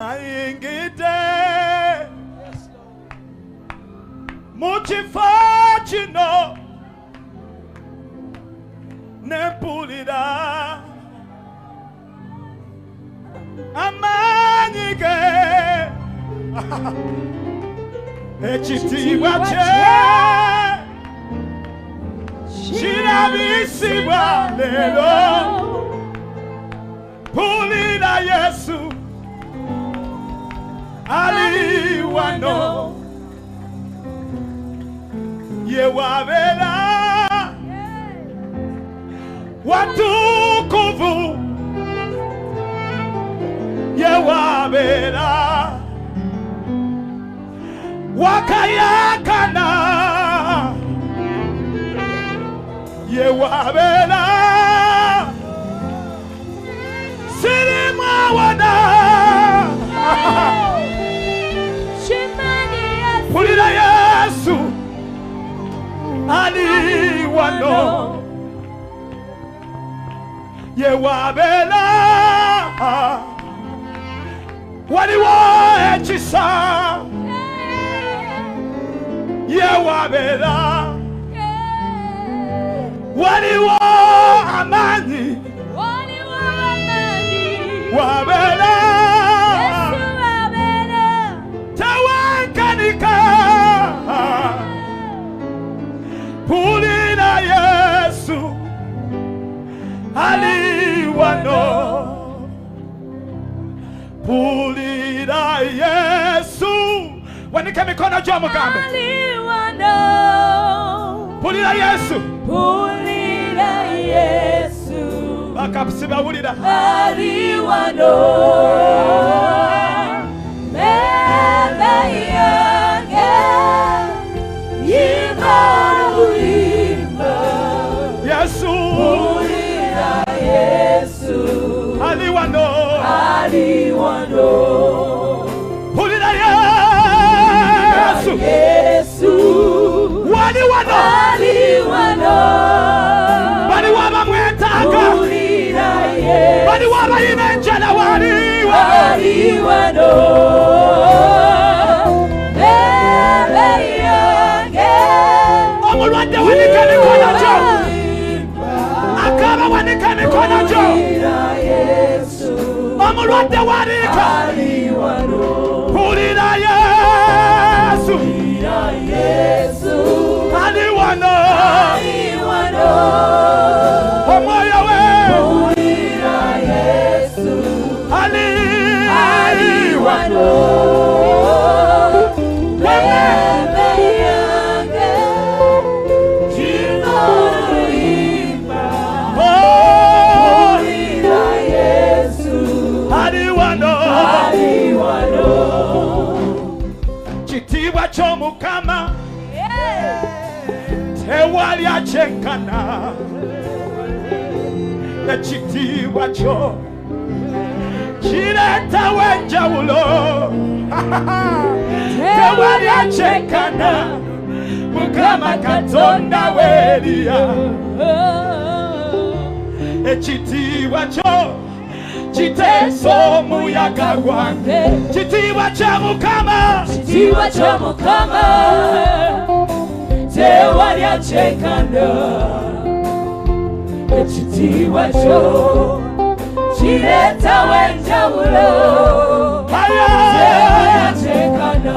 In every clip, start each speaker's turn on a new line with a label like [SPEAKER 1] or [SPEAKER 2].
[SPEAKER 1] Ingide Muchifachino Nepulida Amanyige Echiti wache Shirabisi walelo Pulida Yesu Ali wano Yewabela Watukuvu Yewabela Wakayakana Yewabela Sirima wana Pulida Yesu Ali wano Yewabela Waliwo echisa Yewabela Waliwo amani Wabela Pulida Yesu Ali wano Pulida Yesu Wanika mikono juu mugambe
[SPEAKER 2] Ali wano
[SPEAKER 1] Pulida Yesu
[SPEAKER 2] Pulida Yesu
[SPEAKER 1] Bakapsiba ulida
[SPEAKER 2] Ali wano Mebe yange
[SPEAKER 1] Yesu
[SPEAKER 2] Pulida Yesu
[SPEAKER 1] Ali wano Pulida Yesu Wali wano Bali waba mwetaka
[SPEAKER 2] Pulida Yesu
[SPEAKER 1] Bali waba imenjala wali
[SPEAKER 2] wano Bebe yange
[SPEAKER 1] Omulwadde wanika mikono gyo Akaba wanika mikono gyo Omulwadde wanika Pulida Yesu Ali wano Omwoyo we Ali wano Chitiwa chomukama Tewali achekana Na chitiwa cho Chireta wenjawulo Tewali achekana Mukama katonda welia Chitiwa cho Chiteso muyaga gwange Chitiwa cha mukama
[SPEAKER 2] Tewali achekana Chitiwa cho Chireta wenjawulo Tewali achekana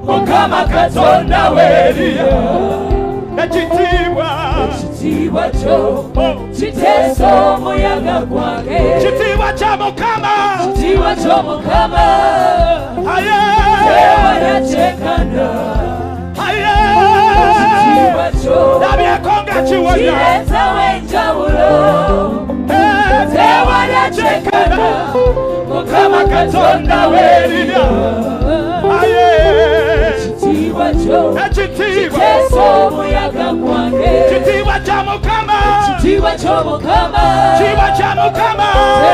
[SPEAKER 1] Mukama katonda welia
[SPEAKER 2] Chitiwa cho Chiteso muyaga gwange
[SPEAKER 1] Chitiwa cha mukama
[SPEAKER 2] Tewali achekana Chitiwa cho
[SPEAKER 1] Nabyekonga chiwona
[SPEAKER 2] Chireta wenjawulo
[SPEAKER 1] Tewali achekana Mukama katonda welia
[SPEAKER 2] Chitiwa cho
[SPEAKER 1] Chiteso
[SPEAKER 2] muyaga gwange
[SPEAKER 1] Chitiwa cha mukama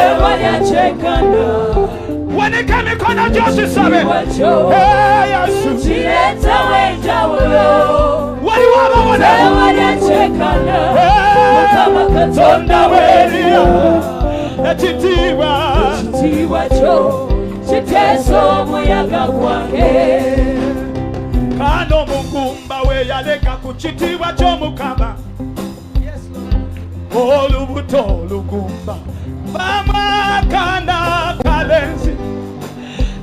[SPEAKER 2] Tewali achekana
[SPEAKER 1] Wanika mikono juu sisabe Yesu
[SPEAKER 2] Chireta wenjawulo
[SPEAKER 1] Wali waba wana
[SPEAKER 2] Tewali achekana Mukama
[SPEAKER 1] katonda welia Chitiwa
[SPEAKER 2] cho kiteeso omuyaga gwange.
[SPEAKER 1] Kano mugumba we yaleka ku kitiibwa ky'Omukama olubuto olugumba bamakanda kalenzi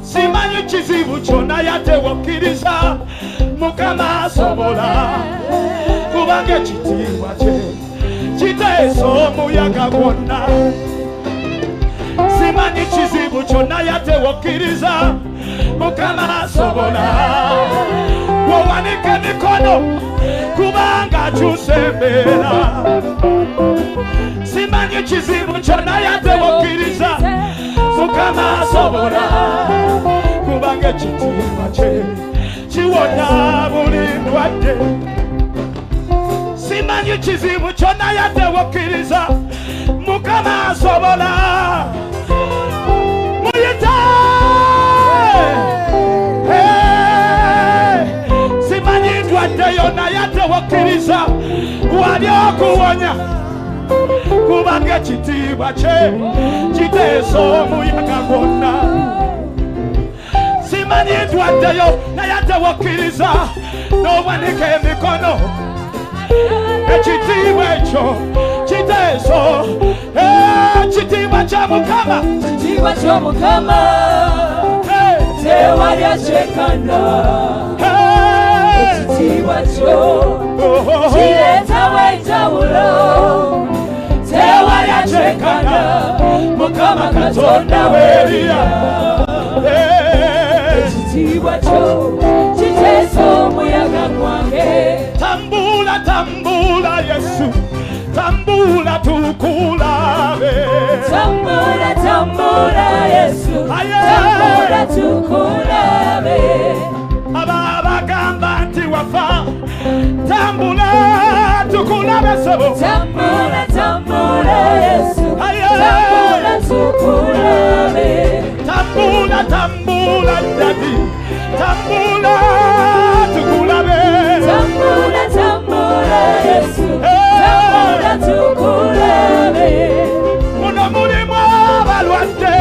[SPEAKER 1] simanyi kizibu kyonna yatewokkiriza Mukama asobola kubanga ekitiibwa kye kiteesa omuyaga gwonna simanyi kizibu kyonna yatewokkiriza Mukama asobola wowanike emikono kubanga akyusa embeera simanyi kizibu kyonna yatewokkiriza Mukama asobola kubanga ekitiibwa kye kiwona buli ndwadde simanyi kizibu kyonna yatewokkiriza Mukama asobola muyita simanyi ndwadde yonna yatewokkiriza wali okuwonya kubanga ekitiibwa kye kiteesa omuyaga gwonna simanyi ndwaddeyo naye atewokkiriza n'owanika emikono ekitiibwa ekyo kiteesa ekitiibwa kya Mukama
[SPEAKER 2] Ekitiibwa ky'Omukama tewali akyekana. Ekitiibwa kyo kireetawo enjawulo tewali akyekana. Mukama Katonda w'eriya. Ekitiibwa kyo kiteesa omuyaga gwange.
[SPEAKER 1] Tambula tambula Yesu tambula tukulabe
[SPEAKER 2] Tambula tambula Yesu tambula tukulabe.
[SPEAKER 1] abagamba nti wafa tambula tukulabe sebo
[SPEAKER 2] Tambula tambula Yesu tambula tukulabe.
[SPEAKER 1] tambula tambula dadi tambula tukulabe
[SPEAKER 2] Tambula tambula Yesu tambula tukulabe.
[SPEAKER 1] muno mulimu abalwadde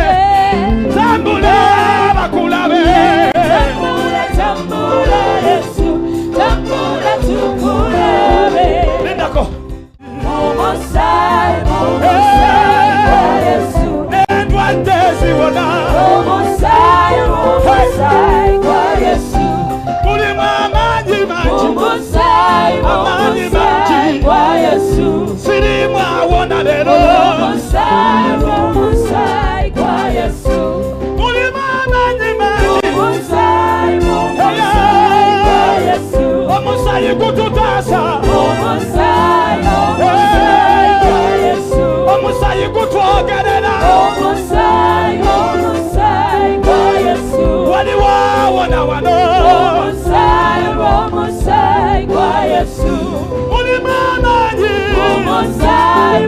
[SPEAKER 1] tambula bakulabe
[SPEAKER 2] Tambula tambula Yesu tambula tukulabe.
[SPEAKER 1] lindako
[SPEAKER 2] Omusaayi gwa Yesu
[SPEAKER 1] n'endwadde ziwona
[SPEAKER 2] omusaayi gwa Yesu
[SPEAKER 1] mulimu amaanyi mangi
[SPEAKER 2] omusaayi gwa Yesu
[SPEAKER 1] sirimu awona leero
[SPEAKER 2] omusaayi gwa Yesu
[SPEAKER 1] mulimu amaanyi mangi
[SPEAKER 2] omusaayi gwa Yesu
[SPEAKER 1] omusaayi gututaasa
[SPEAKER 2] omusaayi gwa Yesu
[SPEAKER 1] omusaayi gutwogerera
[SPEAKER 2] omusaayi gwa Yesu
[SPEAKER 1] waliwo awona wano
[SPEAKER 2] omusaayi gwa Yesu
[SPEAKER 1] mulimu amaanyi
[SPEAKER 2] omusaayi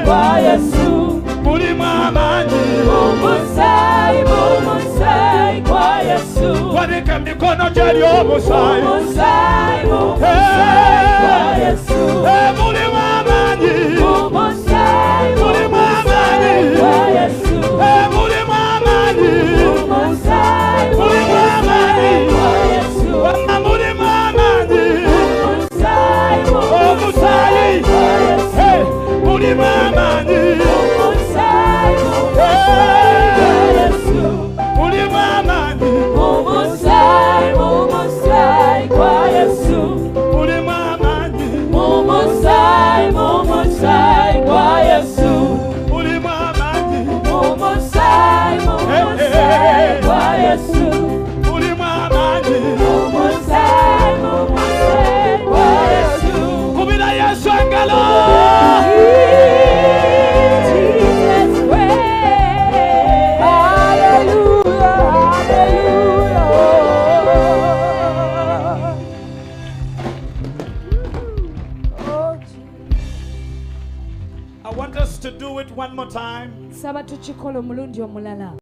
[SPEAKER 2] gwa Yesu
[SPEAKER 1] mulimu amaanyi
[SPEAKER 2] omusaayi gwa Yesu
[SPEAKER 1] wanika emikono gyeri omusaayi
[SPEAKER 2] omusaayi gwa Yesu
[SPEAKER 1] mulimu amaanyi
[SPEAKER 2] omusaayi
[SPEAKER 1] mulimu amaanyi
[SPEAKER 2] gwa Yesu
[SPEAKER 1] mulimu amaanyi
[SPEAKER 2] omusaayi
[SPEAKER 1] mulimu amaanyi
[SPEAKER 2] gwa Yesu
[SPEAKER 1] wamma mulimu amaanyi
[SPEAKER 2] omusaayi
[SPEAKER 1] omusaayi
[SPEAKER 2] gwa Yesu
[SPEAKER 1] mulimu amaanyi
[SPEAKER 2] omusaayi gwa Yesu
[SPEAKER 1] mulimu amaanyi
[SPEAKER 2] omusaayi gwa Yesu
[SPEAKER 1] mulimu amaanyi
[SPEAKER 2] omusaayi gwa Yesu
[SPEAKER 1] mulimu amaanyi
[SPEAKER 2] omusaayi gwa Yesu
[SPEAKER 1] mulimu amaanyi
[SPEAKER 2] omusaayi gwa Yesu.
[SPEAKER 1] kubira Yesu engalo
[SPEAKER 2] Jesus reigns. Hallelujah, hallelujah.
[SPEAKER 1] I want us to do it one more time.
[SPEAKER 2] Saba tukikola omulundi omulala.